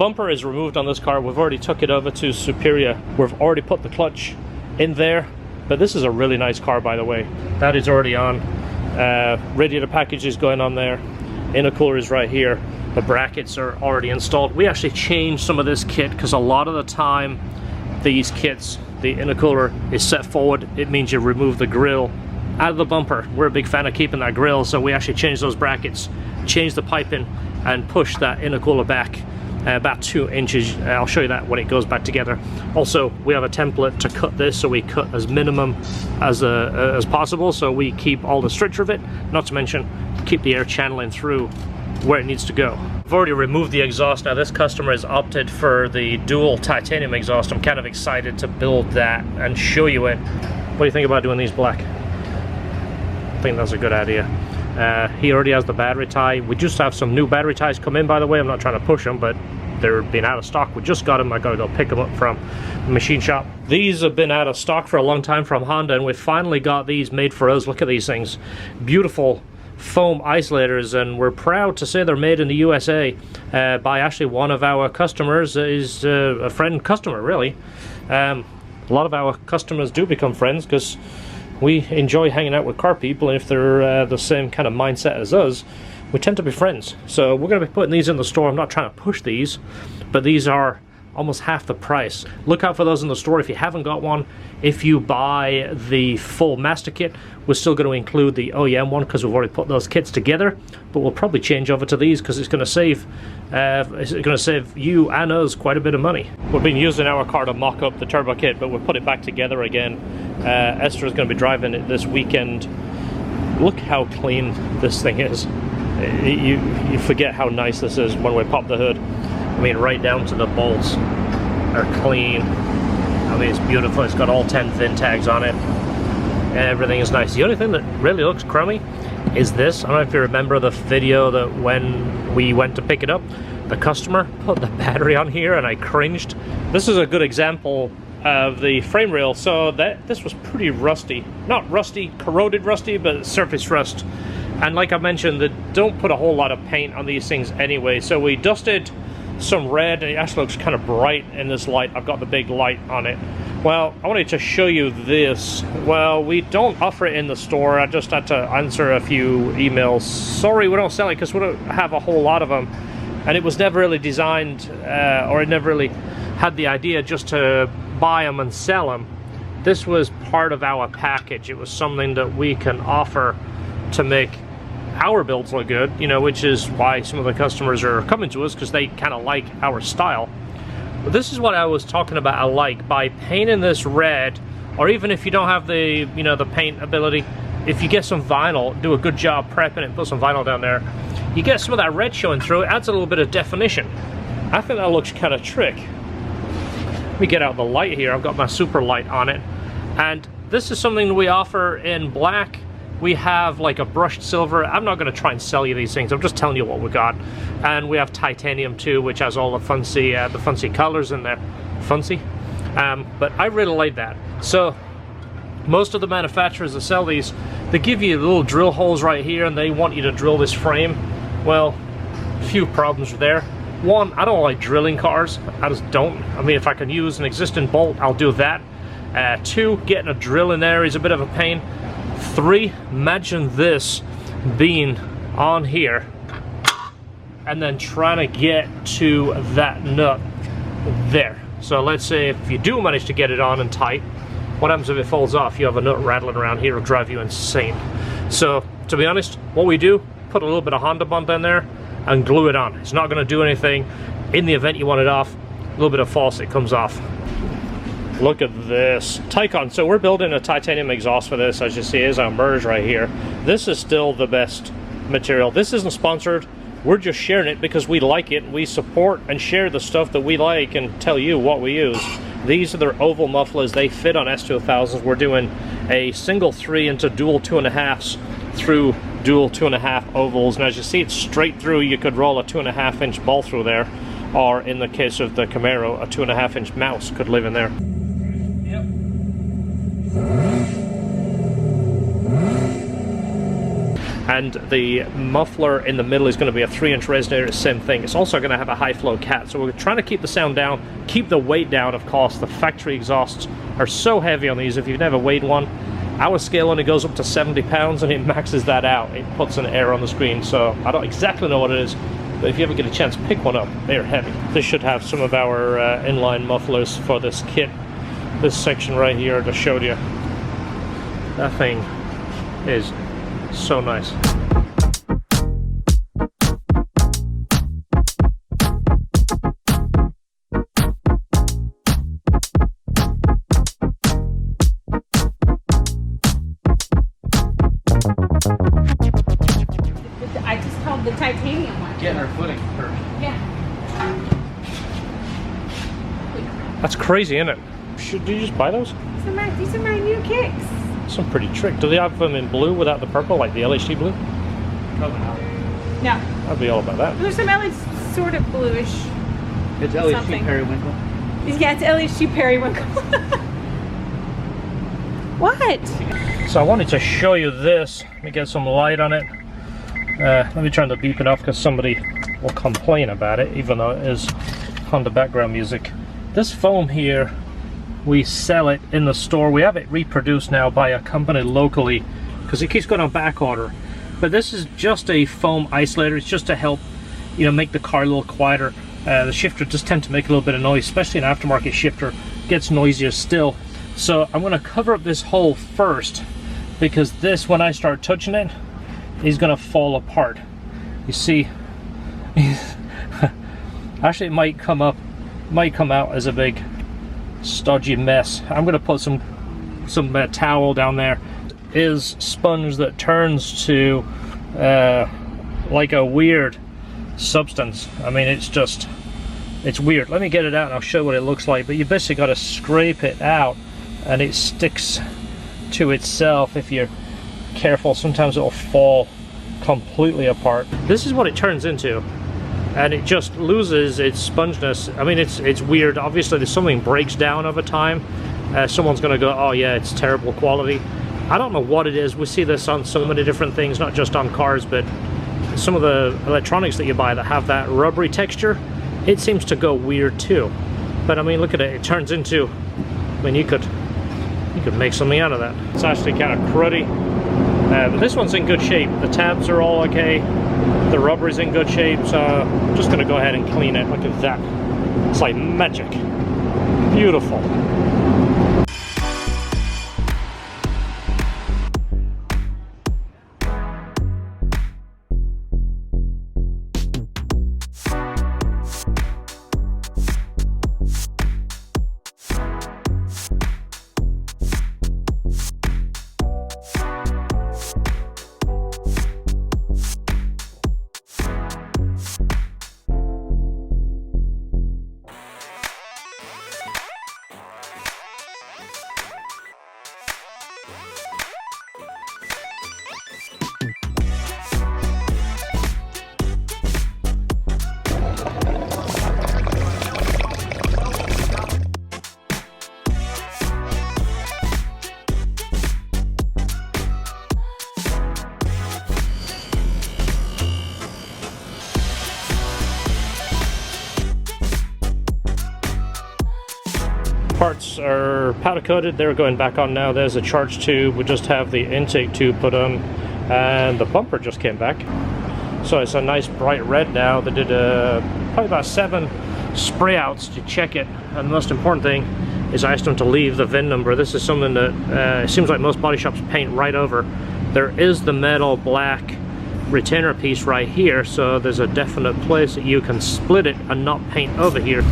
bumper is removed on this car. We've already took it over to Superior. We've already put the clutch in there. But this is a really nice car, by the way. That is already on. Radiator package is going on there. Intercooler is right here. The brackets are already installed. We actually changed some of this kit because a lot of the time these kits, the intercooler is set forward. It means you remove the grill out of the bumper. We're a big fan of keeping that grill, so we actually changed those brackets, changed the piping, and pushed that intercooler back about 2 inches. I'll show you that when it goes back together. Also, we have a template to cut this, so we cut as minimum as possible, so we keep all the structure of it, not to mention keep the air channeling through where it needs to go. I've already removed the exhaust. Now this customer has opted for the dual titanium exhaust. I'm kind of excited to build that and show you it. What do you think about doing these black? I think that's a good idea. He already has the battery tie. We just have some new battery ties come in, by the way. I'm not trying to push them, but they're being out of stock. We just got them. I gotta go pick them up from the machine shop. These have been out of stock for a long time from Honda, and we finally got these made for us. Look at these things. Beautiful foam isolators, and we're proud to say they're made in the USA by actually one of our customers. Is a friend customer, really. A lot of our customers do become friends because we enjoy hanging out with car people, and if they're the same kind of mindset as us, we tend to be friends. So we're going to be putting these in the store. I'm not trying to push these, but these are almost half the price. Look out for those in the store if you haven't got one. If you buy the full master kit, we're still going to include the OEM one because we've already put those kits together, but we'll probably change over to these because it's going to save you and us quite a bit of money. We've been using our car to mock up the turbo kit, but we'll put it back together again. Esther is going to be driving it this weekend. Look how clean this thing is. You forget how nice this is when we pop the hood. I mean, right down to the bolts are clean. I mean, it's beautiful. It's got all 10 VIN tags on it. Everything is nice. The only thing that really looks crummy is this. I don't know if you remember the video that when we went to pick it up, the customer put the battery on here and I cringed. This is a good example of the frame rail. So this was pretty rusty. Not rusty, corroded rusty, but surface rust. And like I mentioned, they don't put a whole lot of paint on these things anyway. So we dusted some red, and it actually looks kind of bright in this light. I've got the big light on it. Well, I wanted to show you this. Well, we don't offer it in the store. I just had to answer a few emails. Sorry, we don't sell it because we don't have a whole lot of them. And it was never really designed, or it never really had the idea just to buy them and sell them. This was part of our package. It was something that we can offer to make our builds look good, you know, which is why some of the customers are coming to us, because they kind of like our style. But this is what I was talking about. I like by painting this red, or even if you don't have the, you know, the paint ability, if you get some vinyl, do a good job prepping it, put some vinyl down there, you get some of that red showing through. It adds a little bit of definition. I think that looks kind of trick. Let me get out the light here. I've got my super light on it, and this is something we offer in black. We have like a brushed silver. I'm not going to try and sell you these things. I'm just telling you what we got. And we have titanium too, which has all the fancy colors in there. Fancy? But I really like that. So most of the manufacturers that sell these, they give you little drill holes right here, and they want you to drill this frame. Well, a few problems there. One, I don't like drilling cars. I just don't. I mean, if I can use an existing bolt, I'll do that. Two, getting a drill in there is a bit of a pain. Three, imagine this being on here and then trying to get to that nut there. So let's say if you do manage to get it on and tight, what happens if it falls off? You have a nut rattling around here, it'll drive you insane. So to be honest, what we do, put a little bit of Honda Bond in there and glue it on. It's not going to do anything. In the event you want it off, a little bit of false, it comes off. Look at this. Taycan. So we're building a titanium exhaust for this. As you see, is our merge right here. This is still the best material. This isn't sponsored. We're just sharing it because we like it. We support and share the stuff that we like and tell you what we use. These are their oval mufflers. They fit on S2000s. We're doing a single 3 into dual 2.5s through dual 2.5 ovals. And as you see, it's straight through. You could roll a 2.5-inch ball through there. Or in the case of the Camaro, a 2.5-inch mouse could live in there. And the muffler in the middle is going to be a 3-inch resonator, same thing. It's also going to have a high flow cat, so we're trying to keep the sound down, keep the weight down. Of course, the factory exhausts are so heavy on these. If you've never weighed one, our scale only goes up to 70 pounds and it maxes that out. It puts an error on the screen, so I don't exactly know what it is, but if you ever get a chance, pick one up. They're heavy. This should have some of our inline mufflers for this kit. This section right here I just showed you. That thing is so nice. I just held the titanium one. Getting our footing first. Yeah. That's crazy, isn't it? Should you just buy those? These are my new kicks. Some pretty trick. Do they have them in blue without the purple, like the LHT blue? Probably not. No. I'd be all about that. There's some LHT sort of bluish. It's LHT Something. periwinkle. Yeah, it's LHT periwinkle. What? So I wanted to show you this. Let me get some light on it. Let me turn the beeping off because somebody will complain about it, even though it is on the background music. This foam here, we sell it in the store. We have it reproduced now by a company locally because it keeps going on back order. But this is just a foam isolator. It's just to help, you know, make the car a little quieter. The shifter just tend to make a little bit of noise, especially an aftermarket shifter. Gets noisier still. So I'm going to cover up this hole first because this, when I start touching it, is going to fall apart. You see, actually it might come out as a big stodgy mess. I'm going to put some towel down there. Is sponge that turns to like a weird substance. I mean, it's weird. Let me get it out and I'll show you what it looks like. But you basically got to scrape it out and it sticks to itself if you're careful. Sometimes it'll fall completely apart. This is what it turns into, and it just loses its sponginess. I mean, it's weird. Obviously, there's something breaks down over time. Someone's going to go, oh yeah, it's terrible quality. I don't know what it is. We see this on so many different things, not just on cars, but some of the electronics that you buy that have that rubbery texture, it seems to go weird too. But I mean, look at it. It turns into, I mean, you could make something out of that. It's actually kind of cruddy. But this one's in good shape. The tabs are all okay. The rubber is in good shape, so I'm just going to go ahead and clean it. Look at that. It's like magic. Beautiful. Parts are powder coated. They're going back on now. There's a charge tube. We just have the intake tube put on, and the bumper just came back. So it's a nice bright red now. They did probably about 7 spray outs to check it, and the most important thing is I asked them to leave the VIN number. This is something that it seems like most body shops paint right over. There is the metal black retainer piece right here, so there's a definite place that you can split it and not paint over here.